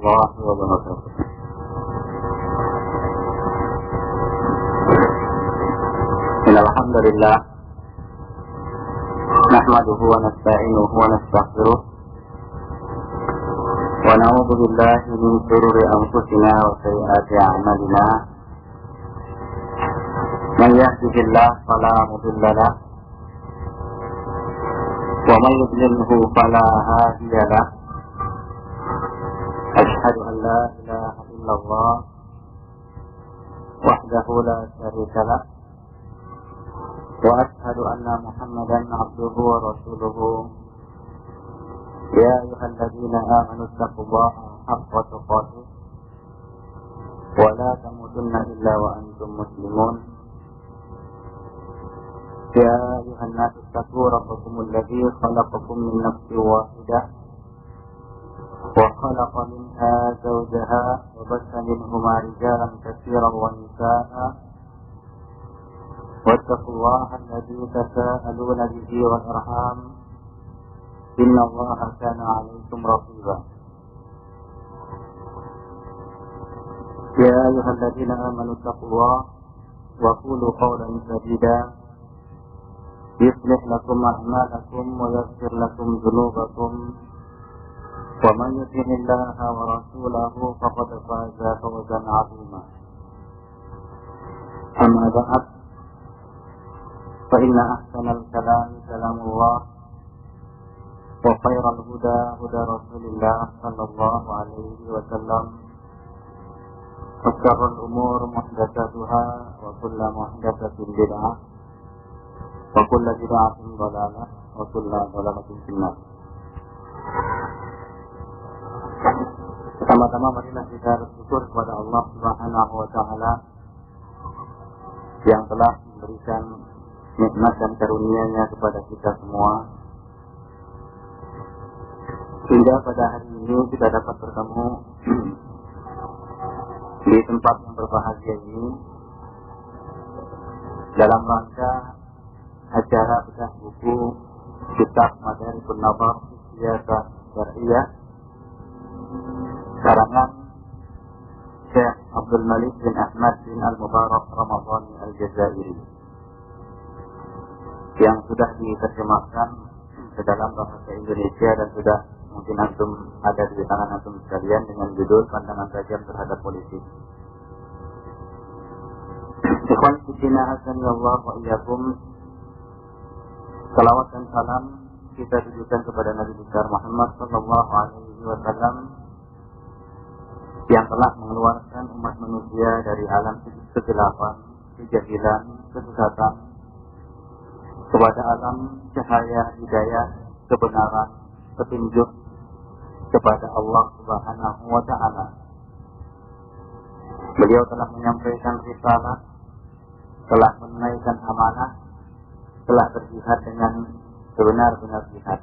الله وبركاته. إن الحمد لله نحمده ونستعينه ونستغفره ونعوذ بالله من شرور أنفسنا وسيئات أعمالنا. من يهده الله فلا مضل له ومن يضلله فلا هادي له. أشهد أن لا إله إلا الله وحده لا شريك له وأشهد أن محمدا عبده ورسوله. يا أيها الذين آمنوا اتقوا الله حق تقاته ولا تموتن إلا وأنتم مسلمون. يا أيها الناس اتقوا ربكم الذي خلقكم من نفس واحدة وخلق منها زوجها وبث منهما رجالا كثيرا ونساء واتقوا الله الذي تساءلون به والأرحام إن الله كان عليكم رقيبا. يا أيها الذين آمنوا اتقوا الله وقولوا قولا سديدا يصلح لكم أعمالكم ويغفر لكم ذنوبكم ومن يطع الله ورسوله فقد فاز فوزا عظيما. أما بعد فإن أحسن الكلام كلام الله وخير الهدى هدى رسول الله صلى الله عليه وسلم وشر الأمور محدثاتها وكل محدثة بدعة وكل بدعة ضلالة وكل ضلالة في النار. Pertama-tama marilah kita bersyukur kepada Allah Subhanahu wa taala yang telah memberikan nikmat dan karunia-Nya kepada kita semua hingga pada hari ini kita dapat bertemu di tempat yang berbahagia ini dalam rangka acara bedah buku kitab Madarikun Nazar Siyasah Syar'iyyah karangan Syekh Abdul Malik bin Ahmad bin Al-Mubarak Ramadhani Al-Jazairi yang sudah diterjemahkan ke dalam bahasa Indonesia dan sudah mungkin antum ada di tangan antum sekalian dengan judul Pandangan Tajam Terhadap Politik. Ikhwan fillah azanillahu wa iyyakum. Salawat dan salam kita tujukan kepada Nabi besar Muhammad sallallahu alaihi wasallam yang telah mengeluarkan umat manusia dari alam kegelapan, kejahilan, kesesatan kepada alam cahaya hidayah, kebenaran, petunjuk kepada Allah Subhanahu wa taala. Beliau telah menyampaikan risalah, telah menunaikan amanah, telah berjihad dengan sebenar-benar jihad.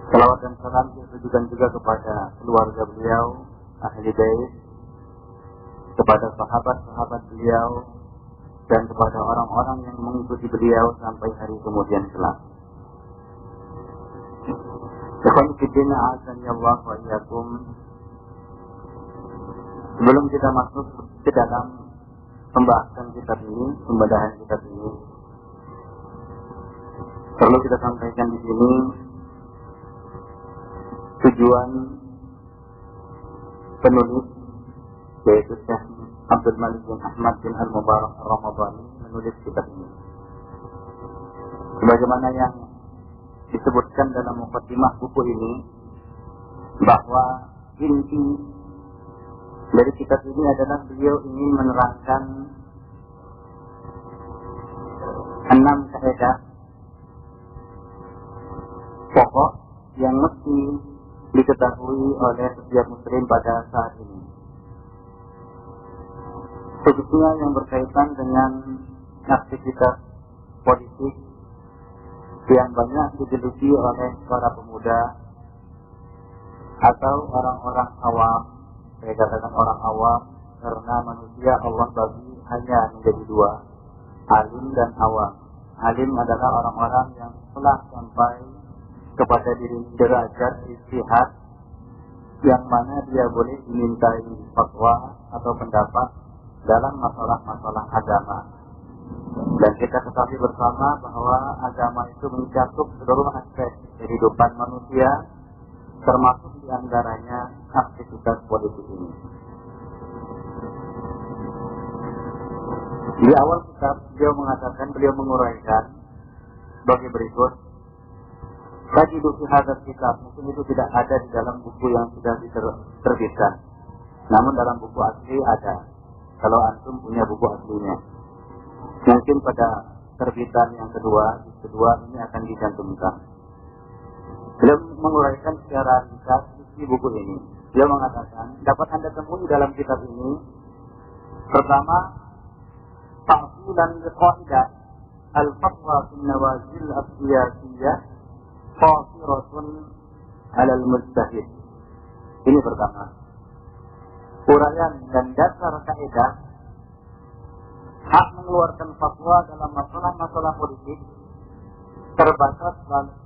Salawat dan salam ditujukan juga kepada keluarga beliau, ahli bait, kepada sahabat-sahabat beliau, dan kepada orang-orang yang mengikuti beliau sampai hari kemudian kelak. Ikhwan fillah azanillahu wa iyyakum. Sebelum kita masuk ke dalam pembahasan kitab ini, pembedahan kitab ini, perlu kita sampaikan di sini tujuan penulis, yaitu Syekh Abdul Malik bin Ahmad bin Al-Mubarak Ramadhani menulis kitab ini. Sebagaimana yang disebutkan dalam mukadimah buku ini, bahwa inti dari kitab ini adalah beliau ingin menerangkan 6 kaidah pokok yang mesti diketahui oleh setiap muslim pada saat ini, khususnya yang berkaitan dengan aktivitas politik yang banyak digeluti oleh para pemuda atau orang-orang awam. Saya katakan orang awam karena manusia Allah bagi hanya menjadi 2, alim dan awam. Alim adalah orang-orang yang telah sampai kepada diri derajat istihad yang mana dia boleh dimintai fatwa atau pendapat dalam masalah-masalah agama. Dan kita ketahui bersama bahwa agama itu mencakup seluruh aspek kehidupan manusia, termasuk diantaranya aktivitas politik ini. Di awal kitab beliau menguraikan bagi berikut. Tajidu fi hadzal kitab, mungkin itu tidak ada di dalam buku yang sudah diterbitkan. Namun dalam buku asli ada. Kalau antum punya buku aslinya. Mungkin pada terbitan yang kedua ini akan dicantumkan. Beliau menguraikan secara ringkas isi buku ini. Beliau mengatakan, dapat Anda temui dalam kitab ini, pertama, ta'filan liqaidah al-fatwa fi nawazil as-siyasiyah qasiratun 'ala al-mujtahid. Ini pertama. Uraian dan dasar kaidah hak mengeluarkan fatwa dalam masalah-masalah politik terbatas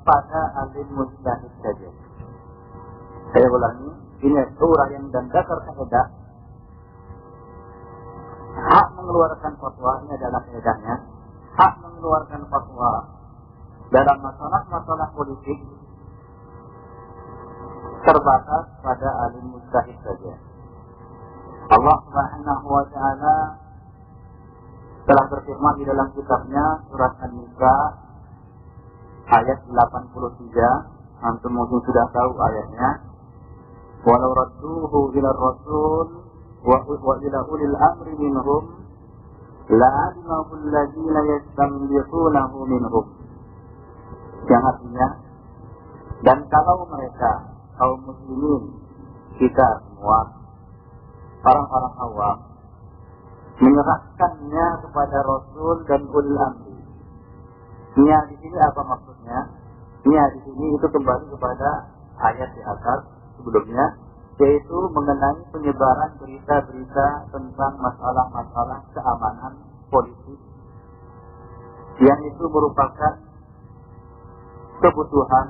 pada alim mujtahid saja. Saya ulangi, ini uraian dan dasar kaidah hak mengeluarkan fatwa, ini adalah kaidahnya. Hak mengeluarkan fatwa dalam masalah-masalah politik terbatas pada alim mujtahid saja. Allah Subhanahu wa ta'ala telah berfirman di dalam kitabnya surat An-Nisa ayat 83. Antum mungkin sudah tahu ayatnya. Walau radduhu ila rasul wa ila ulil amri minhum la'alimahu alladhina yastanbitunahu minhum. Yang artinya, dan kalau mereka kaum muslimin, kita semua orang-orang awam menyerahkannya kepada Rasul dan ulil amri. Nya di sini apa maksudnya? Nya di sini itu kembali kepada ayat di atas sebelumnya, yaitu mengenai penyebaran berita-berita tentang masalah-masalah keamanan politik yang itu merupakan kebutuhan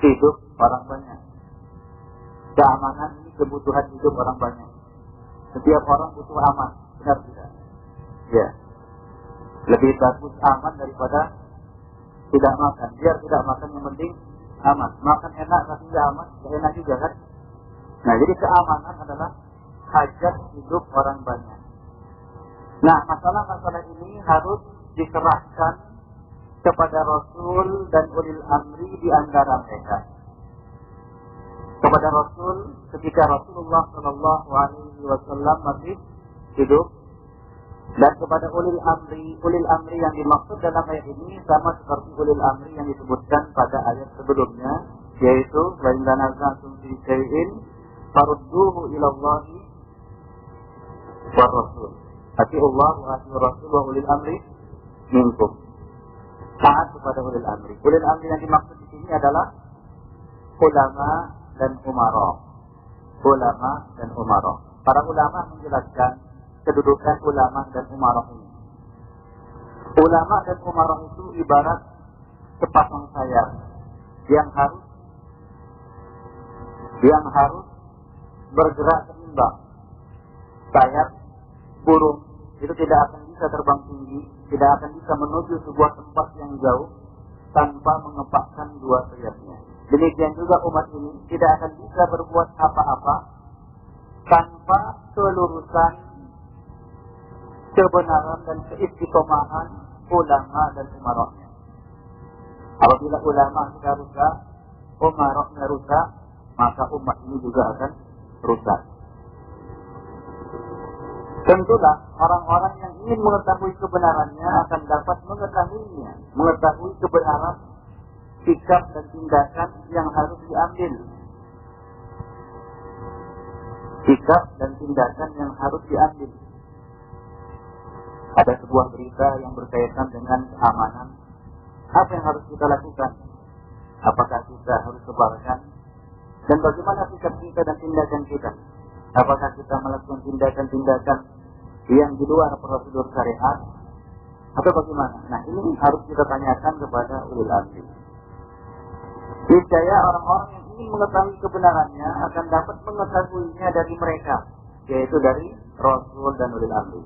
hidup orang banyak. Keamanan ini kebutuhan hidup orang banyak. Setiap orang butuh aman, benar tidak? Ya. Lebih bagus aman daripada tidak makan. Biar tidak makan yang penting aman. Makan enak tapi tidak aman, tidak enak juga kan? Nah, jadi keamanan adalah hajat hidup orang banyak. Nah, masalah-masalah ini harus diserahkan kepada Rasul dan ulil amri di antara mereka. Kepada Rasul ketika Rasulullah Shallallahu Alaihi Wasallam masih hidup, dan kepada ulil amri yang dimaksud dalam ayat ini sama seperti ulil amri yang disebutkan pada ayat sebelumnya, yaitu wa in tanaza'tum fi shay'in farudduhu ila Allahi wa Rasul. Atiullah wa atiur Rasul wa ulil amri minkum. Taat kepada ulil amri. Ulil amri yang dimaksud di sini adalah ulama dan umara. Ulama dan umara. Para ulama menjelaskan kedudukan ulama dan umara ini. Ulama dan umara itu ibarat sepasang sayap yang harus bergerak seimbang. Sayap burung itu tidak akan bisa terbang tinggi, tidak akan bisa menuju sebuah tempat yang jauh tanpa mengepakkan dua sayapnya. Demikian juga umat ini tidak akan bisa berbuat apa-apa tanpa kelurusan, kebenaran dan keistiqomahan ulama dan umaroknya. Apabila ulama sudah rusak, umaroknya rusak, maka umat ini juga akan rusak. Tentulah orang-orang yang ingin mengetahui kebenarannya akan dapat mengetahuinya, mengetahui kebenaran sikap dan tindakan yang harus diambil. Sikap dan tindakan yang harus diambil. Ada sebuah berita yang berkaitan dengan keamanan. Apa yang harus kita lakukan? Apakah kita harus sebarkan? Dan bagaimana sikap kita dan tindakan kita? Apakah kita melakukan tindakan-tindakan yang di luar prosedur syariat? Atau bagaimana? Nah, ini harus kita tanyakan kepada ulil amri. Niscaya orang-orang yang ingin mengetahui kebenarannya akan dapat mengetahuinya dari mereka, yaitu dari Rasul dan ulil amri.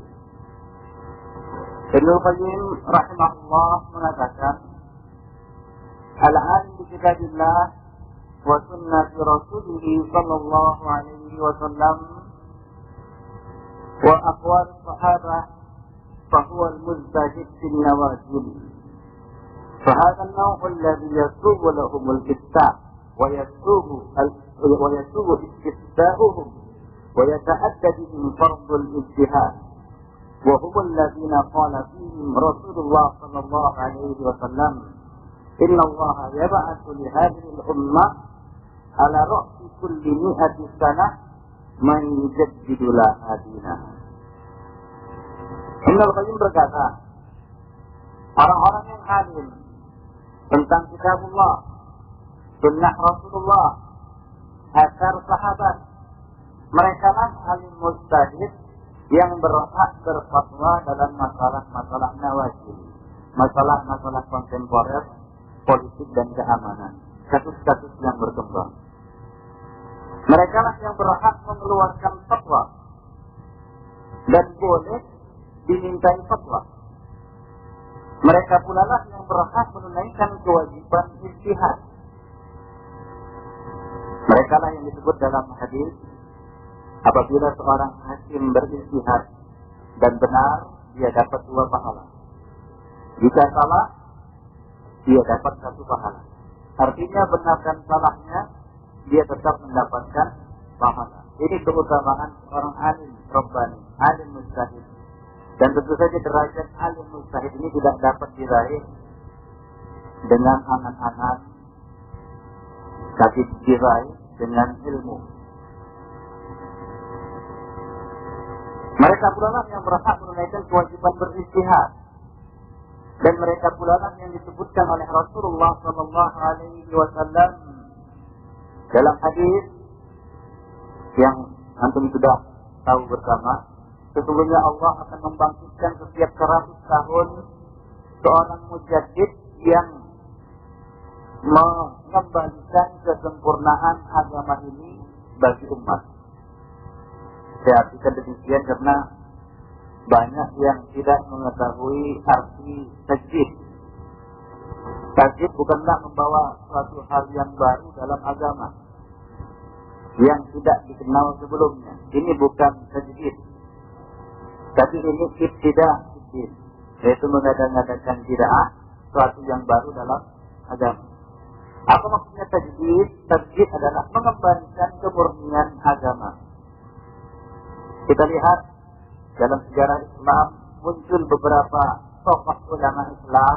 Ibnu Qayyim rahimahullah mengatakan, al-alim bi kitabillah wa sunnati rasulih sallallahu alaihi wasallam wa aqwal sahabah fahuwa al-mujtahid fil nawazil. فهذا النوع الذي يسوغ لهم الكتاب ويسوغ استفتاؤهم ويتأتى بهم فرض الاجتهاد وهم الذين قال فيهم رسول الله صلى الله عليه وسلم إن الله يبعث لهذه الأمة على رأس كل 100 سنة من يجدد لها دينها. Ibnu Qayyim berkata, orang-orang yang alim tentang kitabullah, sunnah Rasulullah, asar sahabat, mereka lah alim mujtahid yang berhak berfatwa dalam masalah-masalah nawazil, masalah-masalah kontemporer, politik dan keamanan, kasus-kasus yang berkembang. Mereka lah yang berhak mengeluarkan fatwa dan boleh dimintai fatwa. Mereka pula lah yang berhak menunaikan kewajiban ijtihad. Mereka lah yang disebut dalam hadis, apabila seorang hakim berijtihad dan benar, dia dapat 2 pahala. Jika salah, dia dapat 1 pahala. Artinya benar dan salahnya, dia tetap mendapatkan pahala. Ini keutamaan seorang alim rabbani, alim mujtahid. Dan tentu saja derajat alim mujtahid ini tidak dapat diraih dengan angan-angan, tapi diraih dengan ilmu. Mereka pula lah yang berhak menunaikan kewajiban berijtihad, dan mereka pula lah yang disebutkan oleh Rasulullah sallallahu alaihi wasallam dalam hadis yang antum sudah tahu bersama. Sesungguhnya Allah akan membangkitkan setiap 100 tahun seorang mujaddid yang mengembalikan kesempurnaan agama ini bagi umat. Saya artikan demikian karena banyak yang tidak mengetahui arti tajdid. Tajdid bukanlah membawa suatu hal yang baru dalam agama yang tidak dikenal sebelumnya. Ini bukan tajdid. Tapi ini ibtidah, yaitu mengadakan bid'ah, suatu yang baru dalam agama. Apa maksudnya tajdid? Tajdid adalah mengembalikan kemurnian agama. Kita lihat dalam sejarah Islam muncul beberapa tokoh ulama Islam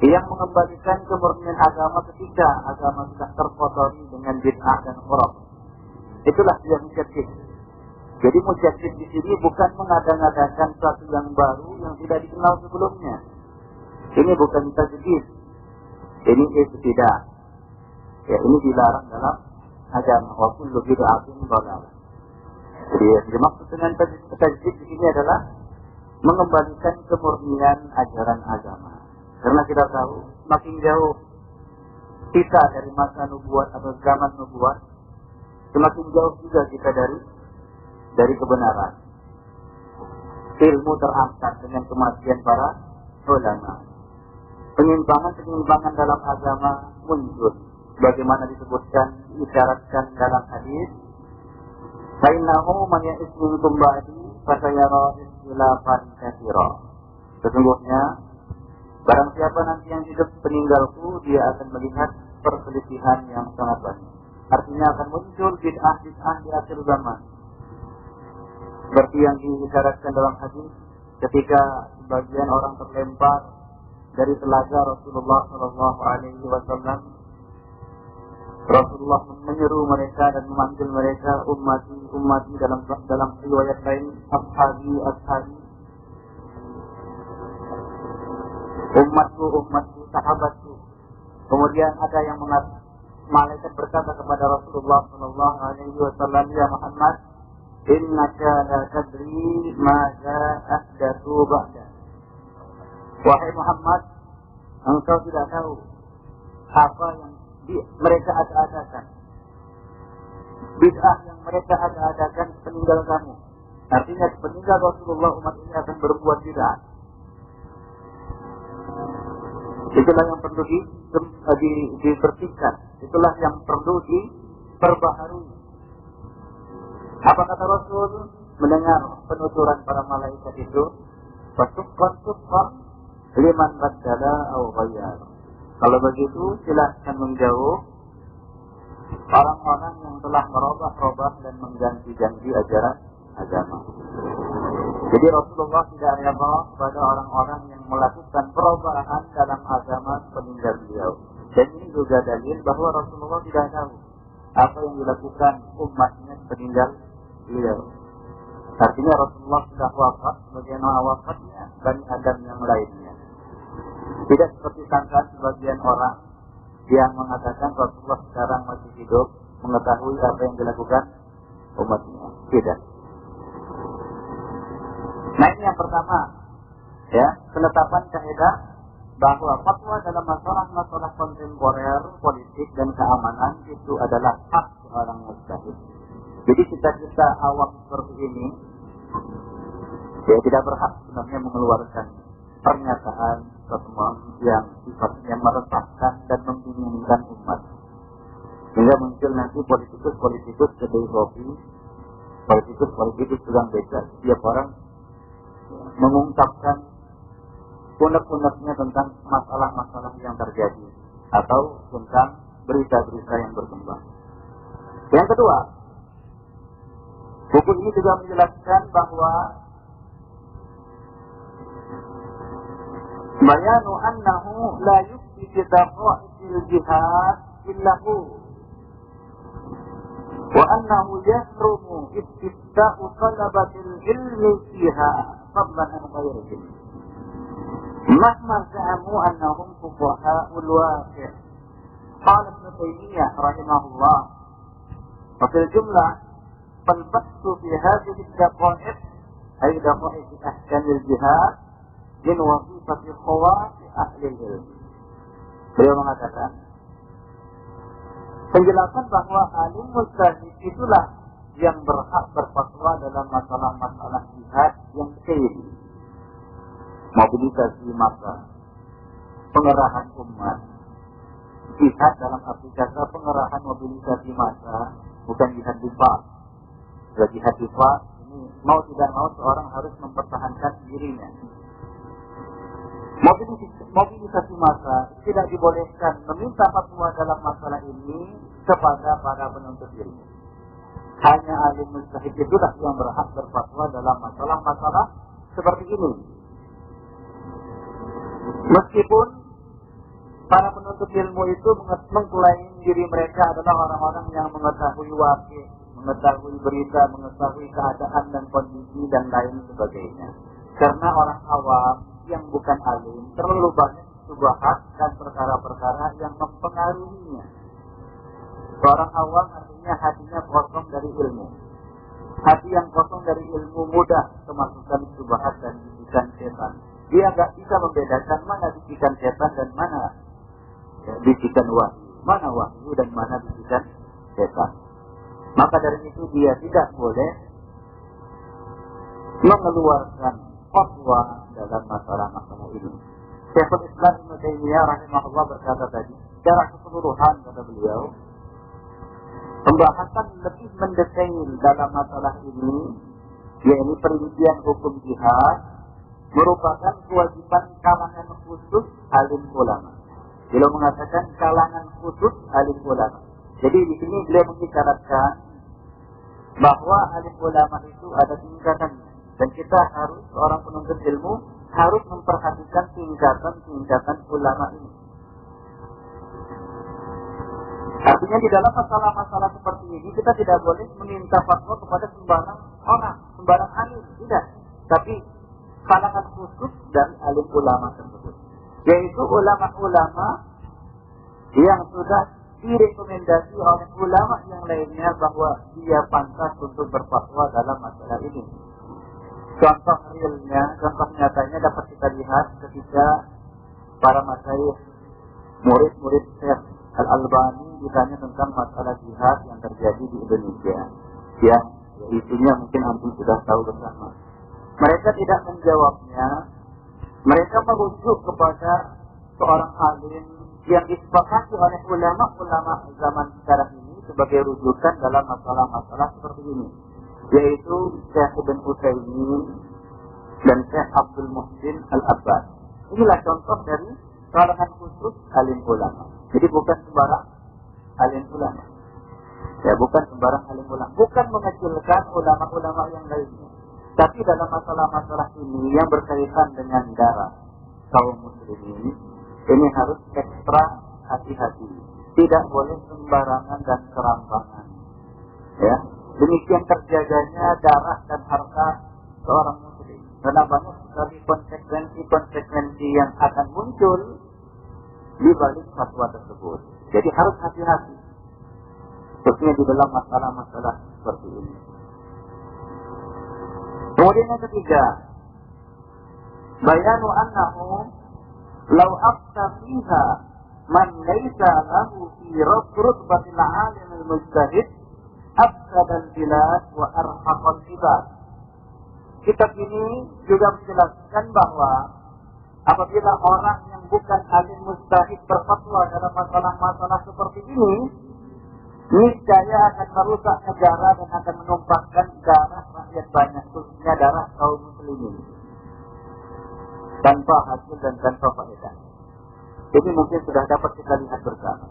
yang mengembalikan kemurnian agama ketika agama sudah terkotori dengan bid'ah dan khuraf. Itulah yang mujaddid. Jadi mujaddid di sini bukan mengada-ngadakan sesuatu yang baru yang tidak dikenal sebelumnya. Ini bukan tajdid. Ini ibtidah. Ya, ini dilarang dalam agama. Wa kullu bid'atin dhalalah. Jadi yang dimaksud dengan tajdid di sini adalah mengembalikan kemurnian ajaran agama. Karena kita tahu makin jauh kita dari masa nubuat atau zaman nubuat, semakin jauh juga kita dari kebenaran. Ilmu terangkat dengan kematian para ulama. Penyimpangan-penyimpangan dalam agama muncul. Bagaimana disebutkan, diisyaratkan dalam hadis, "Fainnahu man ya'is minkum ba'di fasayara ikhtilafan katsira." Sesungguhnya barang siapa nanti yang hidup peninggalku, dia akan melihat perselisihan yang sangat banyak. Artinya akan muncul bid'ah-bid'ah di akhir zaman. Seperti yang diisyaratkan dalam hadis, ketika sebagian orang terlempar dari telaga Rasulullah sallallahu alaihi wasallam, Rasulullah menyeru mereka dan memanggil mereka ummati dalam riwayat lain ashabi, umatku, sahabatku. Kemudian ada yang malaikat berkata kepada Rasulullah sallallahu alaihi wasallam, "Ya Muhammad, innaka la tadri ma ahdatsu ba'da." Wahai Muhammad, engkau tidak tahu apa yang mereka ada-adakan, bid'ah yang mereka ada-adakan peninggal kamu. Artinya peninggal Rasulullah umat ini akan berbuat bid'ah. Itulah yang perlu dibersihkan. Itulah yang perlu diperbaharui. Apa kata Rasul? Mendengar penuturan para malaikat itu, "Fasukkan liman baddala aw ghayyar." Kalau begitu, silahkan menjauh orang-orang yang telah merubah-rubah dan mengganti-ganti ajaran agama. Jadi Rasulullah tidak rela pada orang-orang yang melakukan perubahan dalam agama peninggal beliau. Dan ini juga dalil bahwa Rasulullah tidak tahu apa yang dilakukan umatnya peninggal beliau. Artinya Rasulullah sudah wafat sebagaimana wafatnya Bani Adam yang lainnya. Tidak seperti sangkaan sebagian orang yang mengatakan Rasulullah sekarang masih hidup, mengetahui apa yang dilakukan umatnya. Tidak. Nah, ini yang pertama, ya, penetapan kaidah bahwa fatwa dalam masalah-masalah kontemporer, politik dan keamanan itu adalah hak seorang mujtahid. Jadi kita awam seperti ini, ya, tidak berhak sebenarnya mengeluarkan pernyataan pertemuan yang sifatnya meresahkan dan membingungkan umat. Sehingga muncul nanti politikus kedai kopi, politikus sedang beca, setiap orang mengungkapkan unek-uneknya tentang masalah-masalah yang terjadi atau tentang berita-berita yang berkembang. Yang kedua, buku ini juga menjelaskan bahwa bayanu annahu la yufti fi daqa'il jihad illahu wa annahu yahrumu istifta'u talabatil ilmi fiha fadlan an ghairihim mahma za'amu annahum fuqaha'ul waqi'. Qala Ibnu Taimiyah rahimahullah, wa fil jumlah فالبحث في هذه الدقائق أي دقائق أحكام الجهاد من وظيفة خواص أهل العلم. Beliau mengatakan, penjelasan bahwa alim mujtahid itulah yang berhak berfatwa dalam masalah-masalah jihad yang kecil, mobilisasi massa, pengerahan umat. Jihad dalam arti kata pengerahan mobilisasi massa, bukan jihad difa. Jihad difa ini mau tidak mau seorang harus mempertahankan dirinya. Mobilisasi massa tidak dibolehkan meminta fatwa dalam masalah ini kepada para penuntut ilmu. Hanya alim mujtahid itulah yang berhak berfatwa dalam masalah-masalah seperti ini. Meskipun para penuntut ilmu itu mengklaim diri mereka adalah orang-orang yang mengetahui wakil, mengetahui berita, mengetahui keadaan dan kondisi dan lain sebagainya. Karena orang awam yang bukan alim terlalu banyak syubhat dan perkara-perkara yang mempengaruhinya. Orang awam artinya hatinya kosong dari ilmu. Hati yang kosong dari ilmu mudah kemasukan syubhat dan bisikan setan. Dia tidak bisa membedakan mana bisikan setan dan mana bisikan wahyu, mana wahyu dan mana bisikan setan. Maka dari itu dia tidak boleh mengeluarkan fatwa dalam masalah-masalah ini. Syekhul Islam Ibnu Taimiyah rahimahullah berkata tadi, secara keseluruhan kata beliau, pembahasan lebih mendetail dalam masalah ini, yaitu perincian hukum jihad, merupakan kewajiban kalangan khusus alim ulama. Beliau mengatakan kalangan khusus alim ulama. Jadi di sini beliau mengisyaratkan bahwa alim ulama itu ada tingkatannya dan kita harus seorang penuntut ilmu harus memperhatikan tingkatan ulama ini. Artinya di dalam masalah-masalah seperti ini kita tidak boleh meminta fatwa kepada sembarang orang, sembarang alim, tidak. Tapi kalangan khusus dari alim ulama tersebut, yaitu ulama-ulama yang sudah direkomendasi oleh ulama yang lainnya bahwa dia pantas untuk berfatwa dalam masalah ini. Contoh realnya, contoh nyatanya dapat kita lihat ketika para masyayikh murid-murid Syekh Al-Albani ditanya tentang masalah jihad yang terjadi di Indonesia, yang isinya mungkin antum sudah tahu bersama. Mereka tidak menjawabnya. Mereka merujuk kepada seorang alim yang disepakati oleh ulama-ulama zaman sekarang ini sebagai rujukan dalam masalah-masalah seperti ini, yaitu Syekh Ibn Utsaimin dan Syekh Abdul Muhsin Al-Abbas. Inilah contoh dari kalangan khusus alim ulama. Jadi bukan sembarang alim ulama. Ya, bukan sembarang alim ulama. Bukan mengecilkan ulama-ulama yang lainnya. Tapi dalam masalah-masalah ini yang berkaitan dengan darah kaum muslimin, ini harus ekstra hati-hati. Tidak boleh sembarangan dan serampangan. Ya, demikian terjaganya darah dan harta seorang muslim. Karena banyak sekali konsekuensi yang akan muncul di balik fatwa tersebut. Jadi harus hati-hati, khususnya di dalam masalah-masalah seperti ini. Kemudian yang ketiga, bayanu annahu law afta fiha man laysa lahu fi rutbatil alim al-mujtahid afsada al-bilad wa arhaqa al-ibad. Kitab ini juga menjelaskan bahwa apabila orang yang bukan alim mujtahid berfatwa dalam masalah-masalah seperti ini, niscaya akan merusak negara dan akan menumpahkan darah rakyat banyak, khususnya darah kaum muslimin, tanpa hasil dan tanpa faedah. Ini mungkin sudah dapat kita lihat bersama.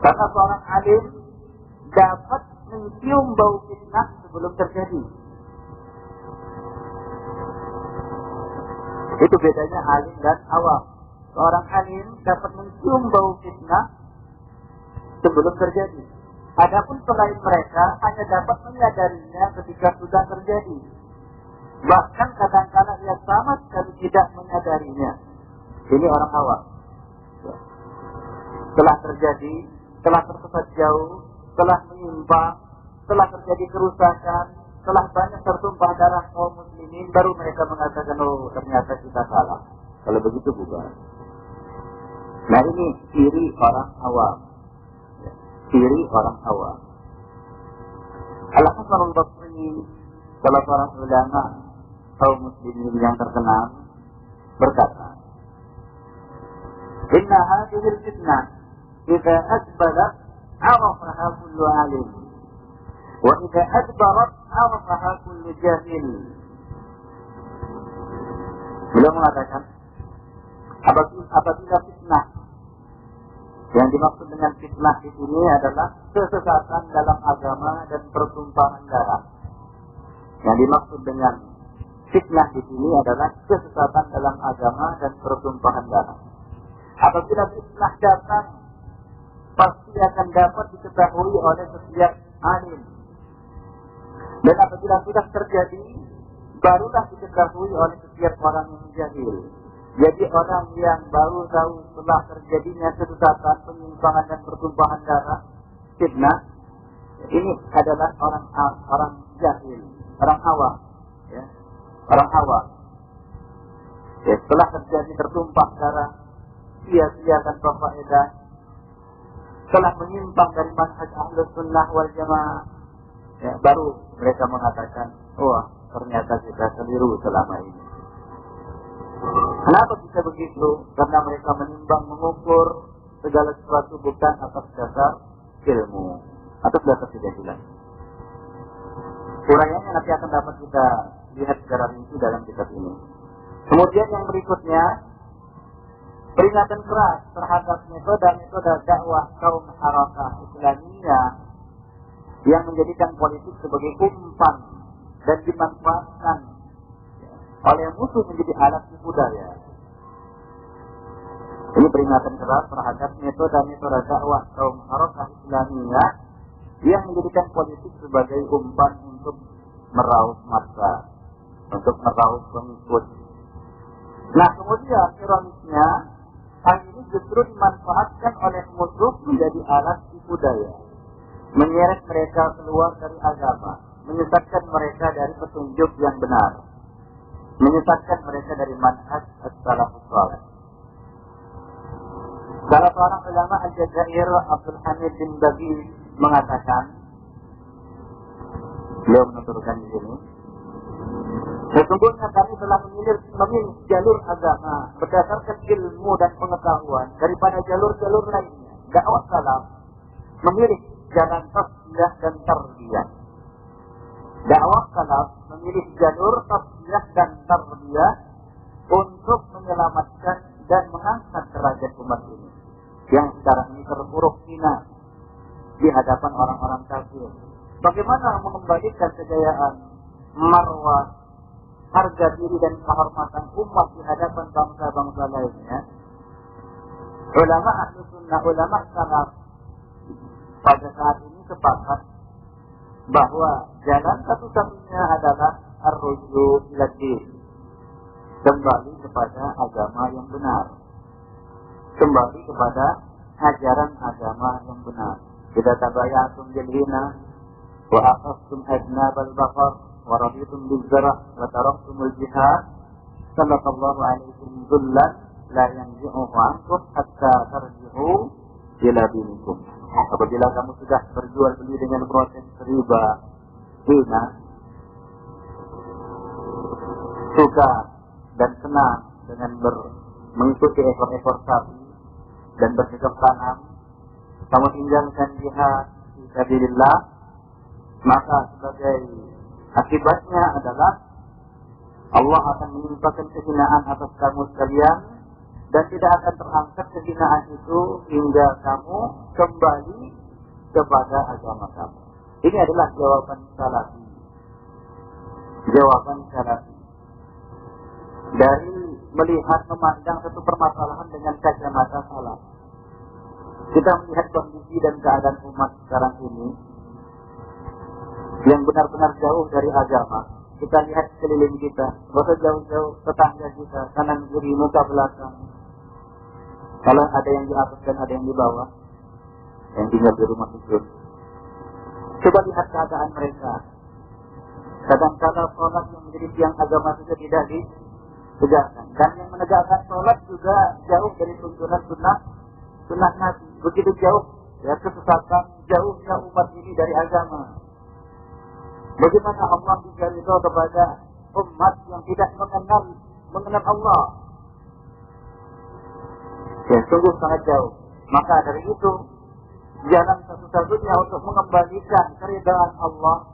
Karena seorang alim dapat mencium bau fitnah sebelum terjadi. Itu bedanya alim dan awam. Seorang alim dapat mencium bau fitnah sebelum terjadi. Adapun selain mereka hanya dapat menyadarinya ketika sudah terjadi. Bahkan kadang-kadang ia sama sekali tidak menyadarinya. Ini orang awam. Setelah terjadi, telah tersesat jauh, telah menyimpang, telah terjadi kerusakan, telah banyak tertumpah darah kaum muslimin, baru mereka mengatakan, oh ternyata kita salah. Kalau begitu bukan. Nah ini ciri orang awam. Ciri orang awam. Al-Hasan al-Basri, salah seorang ulama kaum muslimin yang terkenal, berkata, Inna hadhil fitnah idza adbarat arafaha kullu alim wa idza adbarat arafaha kullu jahil. Beliau mengatakan, apabila fitnah, yang dimaksud dengan fitnah di sini adalah kesesatan dalam agama dan pertumpahan darah. Yang dimaksud dengan fitnah di sini adalah kesesatan dalam agama dan pertumpahan darah. Apabila fitnah datang, pasti akan dapat diketahui oleh setiap alim. Dan apabila sudah terjadi, barulah diketahui oleh setiap orang yang jahil. Jadi orang yang baru tahu setelah terjadinya kesesatan, penyimpangan dan pertumpahan darah, fitnah, ini adalah orang jahil, orang awam, ya, orang awam. Ya, setelah terjadi tertumpah darah, sia-sia tanpa faedah, telah menyimpang dari manhaj Ahlus Sunnah wal Jamaah, ya, baru mereka mengatakan, wah ternyata kita keliru selama ini. Kenapa bisa begitu? Karena mereka menimbang, mengukur segala sesuatu bukan atas dasar ilmu, atas dasar kejahilan. Uraiannya nanti akan dapat kita lihat secara rinci dalam kitab ini. Kemudian yang berikutnya, peringatan keras terhadap metode dakwah kaum harakah Islamiyah yang menjadikan politik sebagai umpan dan dimanfaatkan oleh musuh menjadi alat tipu daya. Ini peringatan keras terhadap metode dakwah kaum harakah Islamiyah yang menjadikan politik sebagai umpan untuk meraup massa, untuk meraup pengikut. Nah kemudian ironisnya, hal ini justru dimanfaatkan oleh musuh menjadi alat tipu daya, menyeret mereka keluar dari agama, menyesatkan mereka dari petunjuk yang benar, menyesatkan mereka dari manhaj as-salafus saleh. Salah seorang ulama Al-Jazair, Abdul Hamid bin Bagi, mengatakan, beliau menuturkan di sini, sesungguhnya kami telah memilih jalur agama berdasarkan ilmu dan pengetahuan daripada jalur-jalur lainnya. Dakwah salaf memilih jalan tasbiyah dan tarbiyah. Dakwah salaf memilih jalur tasbiyah dan tarbiyah untuk menyelamatkan dan mengangkat derajat umat ini yang sekarang ini terpuruk hina di hadapan orang-orang kafir. Bagaimana mengembalikan kejayaan, marwah, harga diri dan kehormatan umat di hadapan bangsa-bangsa lainnya? Ulama ahli sunnah, ulama salaf pada saat ini sepakat bahwa jalan satu-satunya adalah ar-ruju' ila din, kembali kepada agama yang benar, kembali kepada ajaran agama yang benar. Idza tabayatum bil hina wa aqaftum adnab al-baqar wa raditum bil zara' wa taraktumul jihad sallallahu alaikum dhullan la yanzi'uhu ankum hatta tarji'u ila dinikum. Apabila kamu sudah berjual beli dengan proses riba, hina, suka dan senang dengan mengikuti ekor-ekor sapi dan bersikap tanam, kamu tinggalkan jihad fisabilillah, maka sebagai akibatnya adalah Allah akan menimpakan kehinaan atas kamu sekalian, dan tidak akan terangkat kehinaan itu hingga kamu kembali kepada agama kamu. Ini adalah jawaban salafi. Jawaban salafi dari melihat, memandang satu permasalahan dengan kacamata salaf. Kita melihat kondisi dan keadaan umat sekarang ini yang benar-benar jauh dari agama. Kita lihat sekeliling kita, bahkan jauh-jauh tetangga kita, kanan kiri, muka belakang. Kalau ada yang di atas dan ada yang di bawah, yang tinggal di rumah itu, coba lihat keadaan mereka. Kadang-kadang sholat yang menjadi tiang agama juga tidak ditegakkan, dan yang menegakkan sholat juga jauh dari tuntunan sunnah Nabi. Begitu jauh ya kesesatan, jauhnya umat ini dari agama. Bagaimana Allah bisa ridha kepada umat yang tidak mengenal Allah? Ya, sungguh sangat jauh. Maka dari itu, jalan satu-satunya untuk mengembalikan keridhaan Allah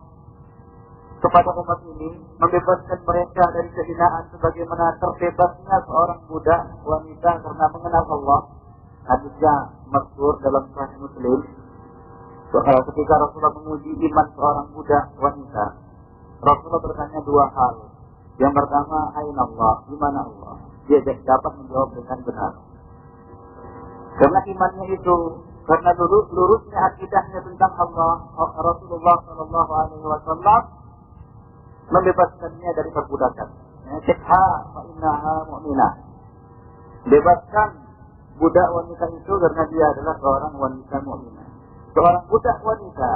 kepada umat ini, membebaskan mereka dari kehinaan sebagaimana terbebasnya seorang budak wanita karena mengenal Allah. Hadisnya masyhur dalam Sahih Muslim. Ketika Rasulullah menguji iman seorang budak wanita, Rasulullah bertanya dua hal. Yang pertama, aina Allah, di mana Allah? Dia dapat menjawab dengan benar. Karena imannya itu, karena lurusnya akidahnya tentang Allah, Rasulullah Shallallahu Alaihi Wasallam membebaskannya dari perbudakan. Sikha fa innaha mu'minah. Bebaskan budak wanita itu karena dia adalah seorang wanita mukminah. Seorang budak wanita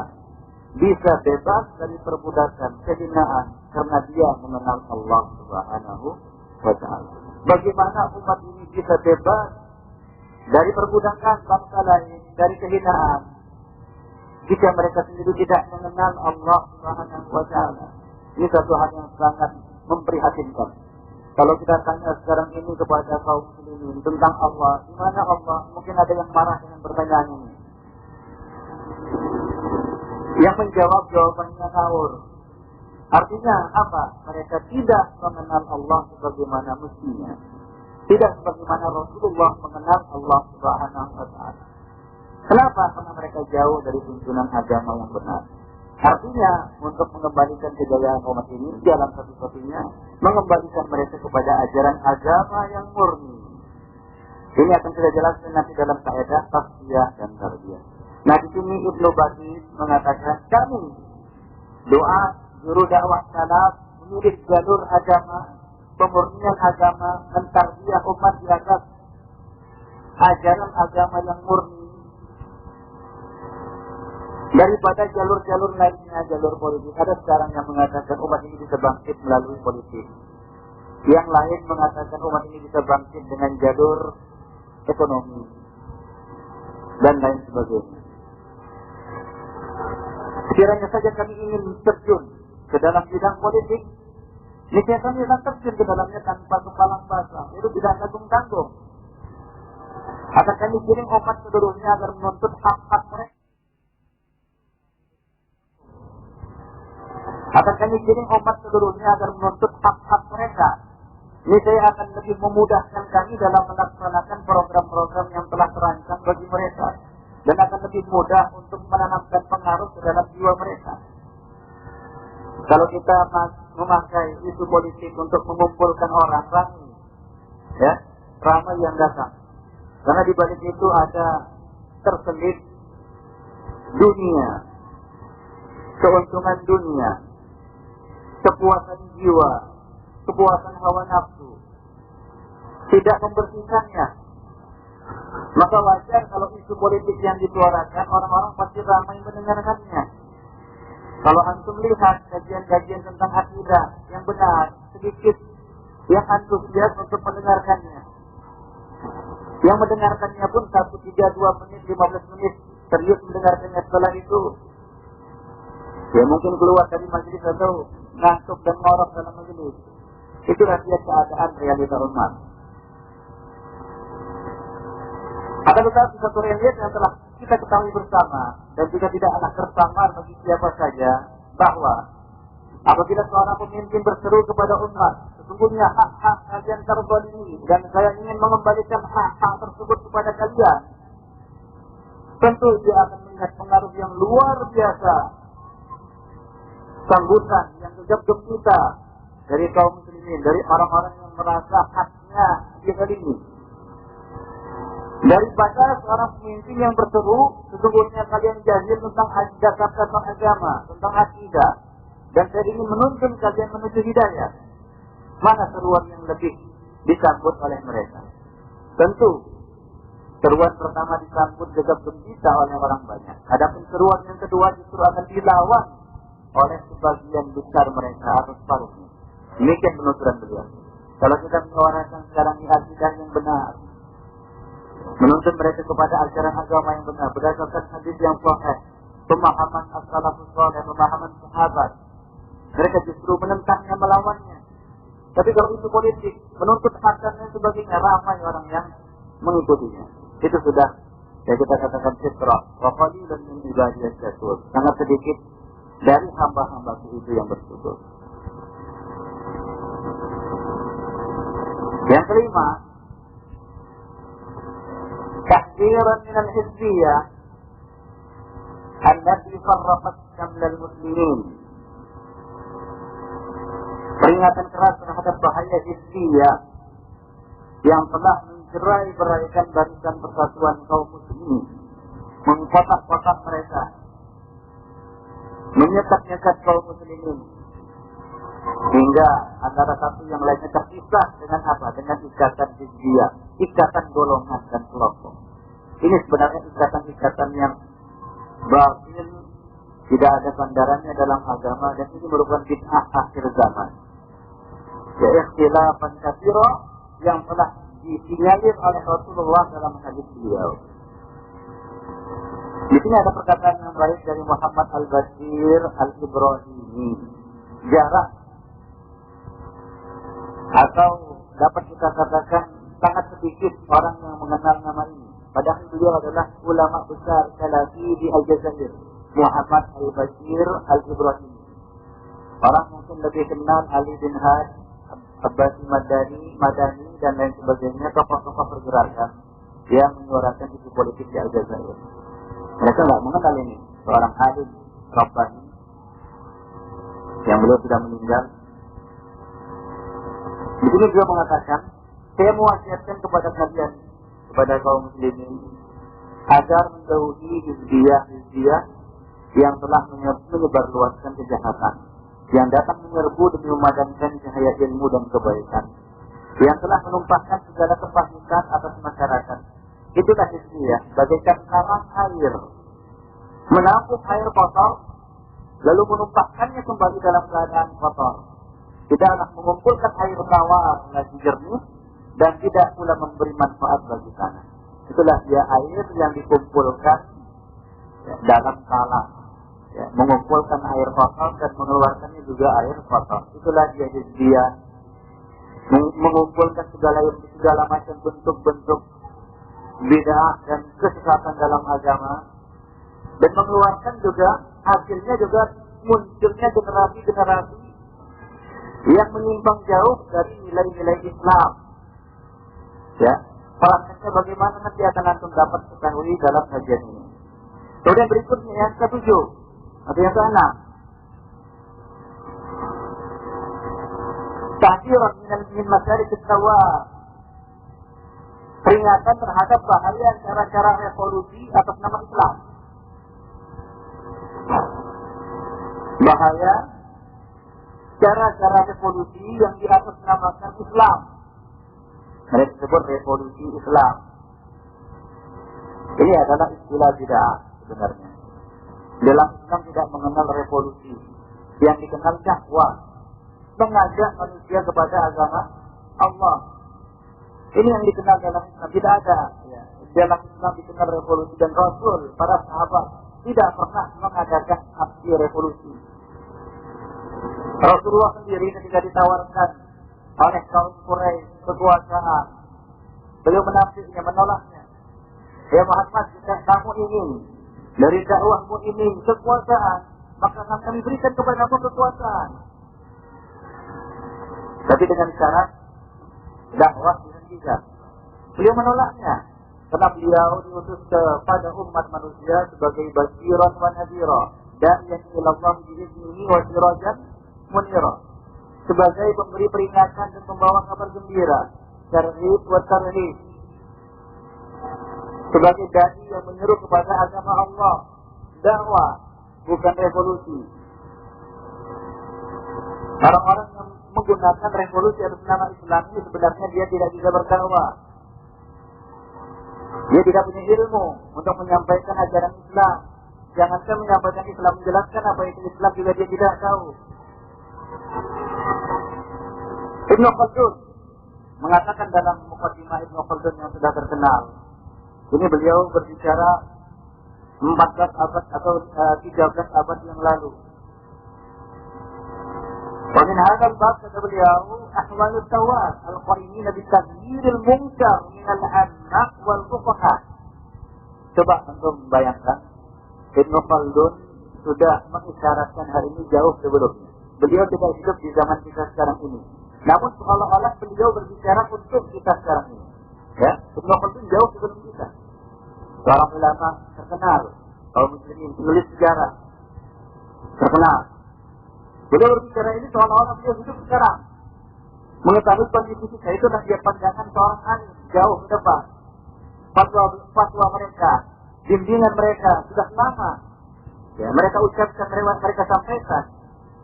bisa bebas dari perbudakan, kehinaan karena dia mengenal Allah Subhanahu wa Ta'ala. Bagaimana umat ini bisa bebas dari perbudakan bangsa lain, dari kehinaan, jika mereka sendiri tidak mengenal Allah Subhanahu wa Ta'ala? Ini satu hal yang sangat memprihatinkan. Kalau kita tanya sekarang ini kepada kaum muslimin tentang Allah, di mana Allah? Mungkin ada yang marah dengan pertanyaan ini. Yang menjawab jawabannya ngawur. Artinya apa? Mereka tidak mengenal Allah sebagaimana mestinya. Tidak sebagaimana Rasulullah mengenal Allah Subhanahu wa Ta'ala. Kenapa? Karena mereka jauh dari tuntunan agama yang benar. Artinya, untuk mengembalikan kejayaan umat ini, jalan satu-satunya mengembalikan mereka kepada ajaran agama yang murni. Ini akan kita jelaskan nanti dalam kaidah tasbiyah dan tarbiyah. Nah, di sini Ibnu Batis mengatakan, kami doa juru dakwah salaf memilih jalur agama, pemurnian agama, dan tarbiyah umat di atas ajaran agama yang murni daripada jalur-jalur lainnya, jalur politik. Ada sekarang yang mengatakan umat ini bisa bangkit melalui politik. Yang lain mengatakan umat ini bisa bangkit dengan jalur ekonomi. dan lain sebagainya. Sekiranya saja kami ingin terjun ke dalam bidang politik, niscaya kami akan terjun ke dalamnya tanpa kepalang basah. Itu tidak tanggung-tanggung. Akan kami kirim umat seluruhnya agar menuntut hak-hak mereka. Akan kami kirim umat seluruhnya agar menuntut hak-hak mereka. Niscaya akan lebih memudahkan kami dalam melaksanakan program-program yang telah terancang bagi mereka. Dan akan lebih mudah untuk menanamkan pengaruh ke dalam jiwa mereka. Kalau kita memakai isu politik untuk mengumpulkan orang ramai, ya, ramai yang datang. Karena di balik itu ada terselip dunia, keuntungan dunia, kepuasan jiwa, kepuasan hawa nafsu, tidak membersihkannya. Maka wajar kalau isu politik yang disuarakan orang-orang pasti ramai mendengarkannya. Kalau antum lihat kajian-kajian tentang akidah yang benar, sedikit yang antusias untuk mendengarkannya. Yang mendengarkannya pun 1, 3, 2 menit, 15 menit serius mendengarkannya. Setelah itu ya mungkin keluar dari majelis atau ngantuk dan ngorok dalam majelis. Itulah dia keadaan realita umat. Akan tetapi satu realita yang telah kita ketahui bersama dan juga tidak akan tersamar bagi siapa saja, bahwa apabila seorang pemimpin berseru kepada umat, sesungguhnya hak-hak kalian terzalimi dan saya ingin mengembalikan hak-hak tersebut kepada kalian, tentu dia akan melihat pengaruh yang luar biasa, sambutan yang gegap gempita dari kaum muslimin, dari orang-orang yang merasa haknya dizalimi. Daripada seorang pemimpin yang berseru, sesungguhnya kalian jahil tentang dasar-dasar agama, tentang akidah, dan saya ingin menuntun kalian menuju hidayah. Mana seruan yang lebih disambut oleh mereka? Tentu, seruan pertama disambut gegap gempita oleh orang banyak. Adapun seruan yang kedua justru akan dilawan oleh sebagian besar mereka atau separuhnya. Demikian penuturan beliau. Kalau kita menyuarakan sekarang ini akidah yang benar, menuntun mereka kepada ajaran agama yang benar berdasarkan hadis yang sahih, pemahaman as-salafus saleh, pemahaman sahabat, mereka justru menentangnya, melawannya. Tapi kalau itu politik, menuntut hak dan sebagainya, ramai orang yang mengikutinya. Itu sudah ya kita katakan fitrah. Wa qalilun min ibadiyas syakur. Sangat sedikit dari hamba-hamba itu yang bersyukur. Yang kelima, تحذيرا من الحزبية التي فرقت شمل المسلمين. Peringatan keras terhadap bahaya hizbiyah yang telah mencerai-beraikan barisan persatuan kaum muslimin, mengkotak-kotak mereka, menyekat-nyekat kaum muslimin, hingga antara satu yang lainnya terpisah dengan apa? Dengan ikatan hizbiyah, ikatan golongan dan kelompok. Ini sebenarnya ikatan-ikatan yang batil, tidak ada sandarannya dalam agama, dan ini merupakan bid'ah akhir zaman. Ya, ikhtilafan katsira yang telah disinyalir oleh Rasulullah dalam hadis beliau. Di sini ada perkataan yang baik dari Muhammad Al-Bashir Al-Ibrahimi. Jarak atau dapat kita katakan sangat sedikit orang yang mengenal nama ini. Padahal beliau adalah ulama besar Salafi di Aljazair, Muhammad Al-Bashir Al-Ibrahimi. Orang mungkin lebih kenal Ali bin Haj, Abbasi Madani dan lain sebagainya, tokoh-tokoh pergerakan yang menyuarakan isu politik di Aljazair. Mereka tidak mengenal ini, seorang alim Rabbani yang beliau sudah meninggal. Di sini beliau mengatakan, saya mewasiatkan kepada kalian, kepada kaum muslimin, agar menjauhi hizbiyah yang telah menyebarluaskan kejahatan, yang datang menyerbu demi memadamkan cahaya ilmu dan kebaikan, yang telah menumpahkan segala kepahitan atas masyarakat. Itulah hizbiyah, bagaikan karang air, menampung air kotor, lalu menumpahkannya kembali dalam keadaan kotor. Tidaklah mengumpulkan air tawar lagi jernih, dan tidak pula memberi manfaat bagi tanah. Itulah dia air yang dikumpulkan dalam talang, mengumpulkan air kotor dan mengeluarkannya juga air kotor. Itulah dia mengumpulkan segala macam bentuk-bentuk bid'ah dan kesesatan dalam agama, dan mengeluarkan juga hasilnya juga munculnya generasi-generasi yang menyimpang jauh dari nilai-nilai Islam. Ya, prakteknya bagaimana nanti akan antum dapat ketahui dalam kajian ini. Kemudian berikutnya yang ke-7 atau yang ke-6. Tahdziran min masarik at-tawar. Peringatan terhadap bahaya cara-cara revolusi atas nama Islam. Bahaya cara-cara revolusi yang diatasnamakan Islam. Mereka sebut revolusi Islam. Ini adalah istilah bid'ah sebenarnya. Dalam Islam tidak mengenal revolusi. Yang dikenal dakwah, mengajak manusia kepada agama Allah. Ini yang dikenal dalam Islam. Tidak ada dalam Islam dikenal revolusi, dan Rasul, para sahabat tidak pernah mengadakan aksi revolusi. Rasulullah sendiri ketika ditawarkan oleh kaum Quraisy kekuasaan, beliau menafikannya, menolaknya. Ya Muhammad, jika kamu ingin dari dakwahmu ini kekuasaan, maka akan kami berikan kepada kamu kekuasaan. Tapi dengan syarat dakwah dihentikan. Beliau menolaknya karena beliau diutus kepada umat manusia sebagai basyiran wa nadhira, dan yang ilallah bi'idznihi wa sirajan munira, sebagai pemberi peringatan dan pembawa kabar gembira, tarhib wa tarhib, sebagai dai yang menyeru kepada agama Allah, dakwah, bukan revolusi. Orang-orang yang menggunakan revolusi atas nama Islam ini sebenarnya dia tidak bisa berdakwah. Dia tidak punya ilmu untuk menyampaikan ajaran Islam. Jangankan menyampaikan Islam, menjelaskan apa itu Islam juga dia tidak tahu. Ibnu Khaldun mengatakan dalam Muqaddimah Ibnu Khaldun yang sudah terkenal, ini beliau berbicara 14 abad atau 13 abad yang lalu. ومن هذا الباب kata beliau, أحوال الثوار القائمين بتغيير المنكر من العامة والفقهاء. Coba untuk membayangkan, Ibnu Khaldun sudah mengisyaratkan hal ini jauh sebelumnya. Beliau tidak hidup di zaman kita sekarang ini, namun seolah-olah beliau berbicara untuk kita sekarang ini. Ya, Ibnu Khaldun jauh sebelum kita. Seorang ulama terkenal, kaum muslimin, penulis sejarah terkenal. Beliau berbicara ini seolah-olah beliau hidup sekarang, mengetahui kondisi kita. Itulah dia pandangan seorang alim jauh ke depan. Fatwa mereka, bimbingan mereka sudah lama. Ya, mereka ucapkan, mereka sampaikan.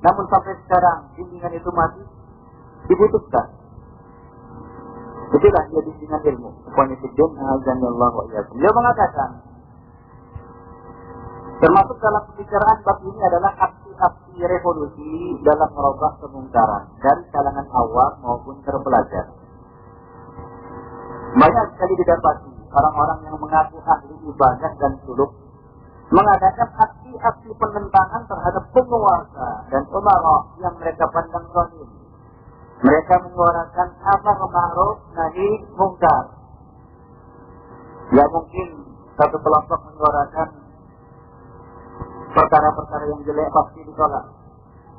Namun sampai sekarang bimbingan itu masih dibutuhkan. Itulah dia bimbingan ilmu. Beliau mengatakan, termasuk dalam pembicaraan bab ini adalah aksi revolusi dalam merubah kemungkaran dari kalangan awam maupun terpelajar. Banyak sekali didapati orang-orang yang mengaku ahli ibadah dan suluk mengadakan aksi-aksi penentangan terhadap penguasa dan umara yang mereka pandang zalim. Mereka menyuarakan amar ma'ruf nahi mungkar. Ya mungkin satu kelompok menyuarakan perkara-perkara yang jelek pasti ditolak.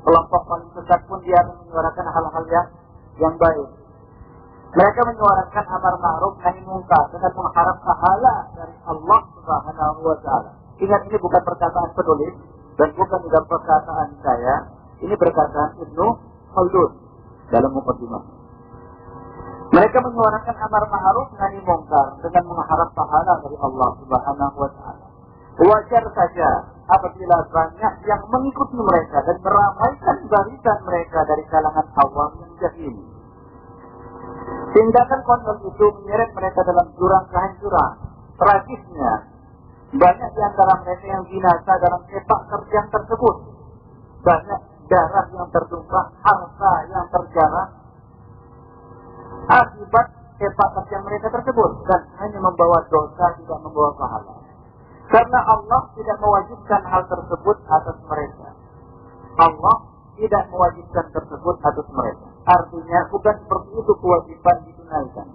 Kelompok paling sesat pun dia menyuarakan hal-hal yang baik. Mereka menyuarakan amar ma'ruf nahi mungkar dengan mengharap pahala dari Allah Subhanahu wa taala. Ingat, ini bukan perkataan penulis dan bukan juga perkataan saya. Ini perkataan Ibnu Khaldun dalam Muqaddimah. Mereka menyuarakan amar ma'ruf nahi mungkar dengan mengharap pahala dari Allah Subhanahu wa taala. Wajar saja apabila banyak yang mengikuti mereka dan meramaikan barisan mereka dari kalangan awam yang jahil. Tindakan konyol itu menyeret mereka dalam jurang kehancuran. Tragisnya, banyak di antara mereka yang binasa dalam sepak terjang tersebut. Banyak darah yang tertumpah, harta yang terjarah, akibat sepak terjang mereka tersebut dan hanya membawa dosa, tidak membawa pahala. Karena Allah tidak mewajibkan hal tersebut atas mereka. Allah tidak mewajibkan tersebut atas mereka. Artinya bukan seperti itu kewajiban ditunaikan.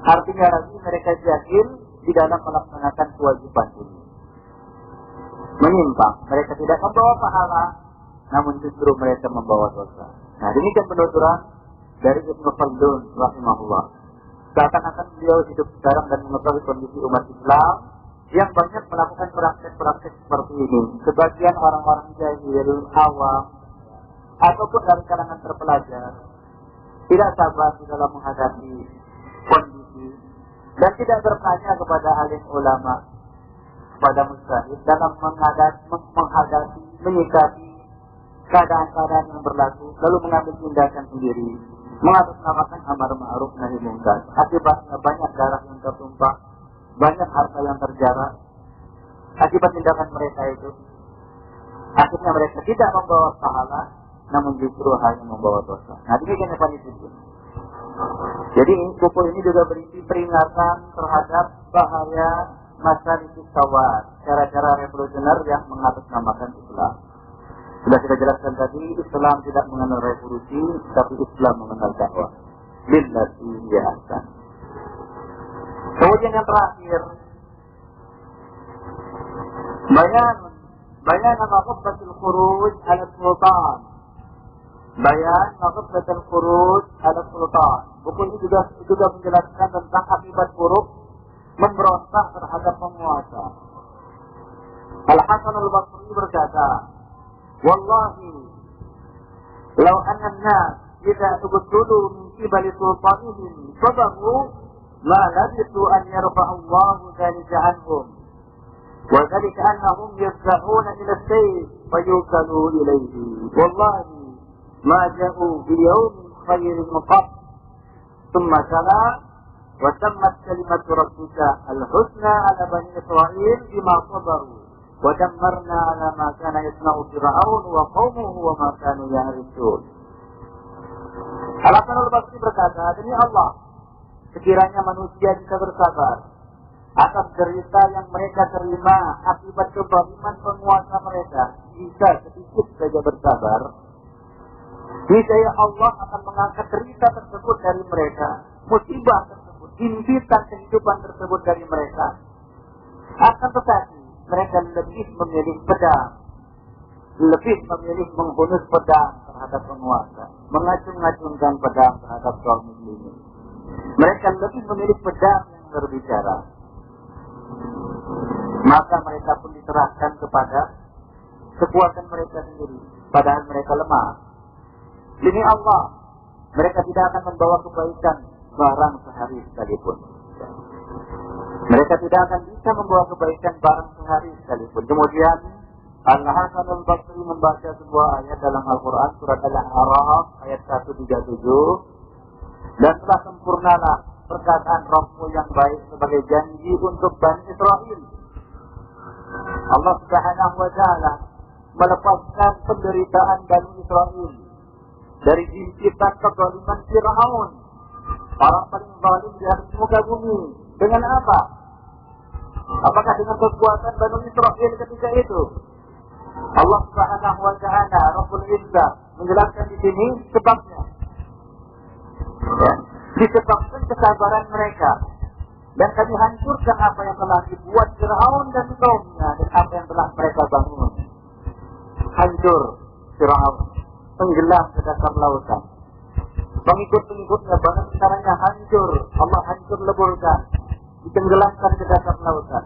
Artinya lagi mereka jahil di dalam melaksanakan kewajiban ini. Menyimpang, mereka tidak membawa pahala, namun justru mereka membawa dosa. Nah, demikian penuturan dari Ibnu Khaldun rahimahullah. Seakan-akan beliau hidup sekarang dan mengetahui kondisi umat Islam yang banyak melakukan praktek-praktek seperti ini. Sebagian orang-orang jahil, awam, ataupun dari kalangan terpelajar tidak sabar di dalam menghadapi kondisi dan tidak bertanya kepada alim ulama, kepada mujtahid dalam menghadapi, menyikapi keadaan-keadaan yang berlaku, lalu mengambil tindakan sendiri, mengatasnamakan amar ma'ruf nahi munkar. Akibatnya banyak darah yang tertumpah, banyak harta yang terjarak. Akibat tindakan mereka itu, akhirnya mereka tidak membawa pahala, namun justru hanya membawa dosa. Nah, demikian yang itu. Jadi buku ini juga berisi peringatan terhadap bahaya masyarakat sawat, cara-cara revolusioner yang mengatasnamakan Islam. Sudah kita jelaskan tadi, Islam tidak mengenal revolusi, tapi Islam mengenal dakwah. Billati ya ahsan. Kemudian yang terakhir, bayan maqabbatul khuruj ala sultan. Bayan maqabbatul khuruj ala sultan. Buku ini juga menjelaskan tentang akibat buruk memberontak terhadap penguasa. Al-Hasan al-Basri berkata, "Wallahi, law anna an-nas idza tubtulu min qibali sultanihim sabaru ma labithu an yarfa'a Allahu dhalika anhum. Wa dhalika annahum yas'una ila as-sayf wa yukalu ilayhi. Wallahi ma ja'u bi yawmin khayrin qat." ثم تلا وتمت كلمة ربك الحسنى على بني إسرائيل بما صبروا ودمرنا على ما كان يصنع فرعون وقومه وما كانوا يعرشون. Al-Hasan al-Basri berkata, demi Allah, sekiranya manusia bisa bersabar atas derita yang mereka terima akibat kezaliman penguasa mereka, jika sedikit saja bersabar, niscaya Allah akan mengangkat derita tersebut dari mereka, musibah tersebut, himpitan kehidupan tersebut dari mereka. Akan tetapi mereka lebih memilih pedang, lebih memilih menghunus pedang terhadap penguasa, mengacung-acungkan pedang terhadap kaum muslimin. Mereka lebih memilih pedang yang berbicara. Maka mereka pun diserahkan kepada kekuatan mereka sendiri, padahal mereka lemah. Demi Allah, mereka tidak akan membawa kebaikan barang sehari sekalipun. Mereka tidak akan bisa membawa kebaikan barang sehari sekalipun. Kemudian Al-Hasan al-Basri membaca sebuah ayat dalam Al-Quran, surat Al-A'raf ayat 137, dan telah sempurnalah perkataan Rabbmu yang baik sebagai janji untuk Bani Israel. Allah Subhanahu wa Ta'ala melepaskan penderitaan Bani Israel dari himpitan kezaliman Fir'aun, orang paling zalim di atas muka bumi. Dengan apa? Apakah dengan kekuatan Bani Israel ketika itu? Allah Subhanahu wa Ta'ala Rabbul Izzah menjelaskan di sini sebabnya. Ya, disebabkan kesabaran mereka, dan kami hancurkan apa yang telah dibuat Fir'aun dan kaumnya, dan apa yang telah mereka bangun. Hancur Fir'aun, tenggelam ke dasar lautan. Pengikut-pengikutnya bahkan sekarangnya hancur, Allah hancur leburkan, ditenggelamkan ke dasar lautan.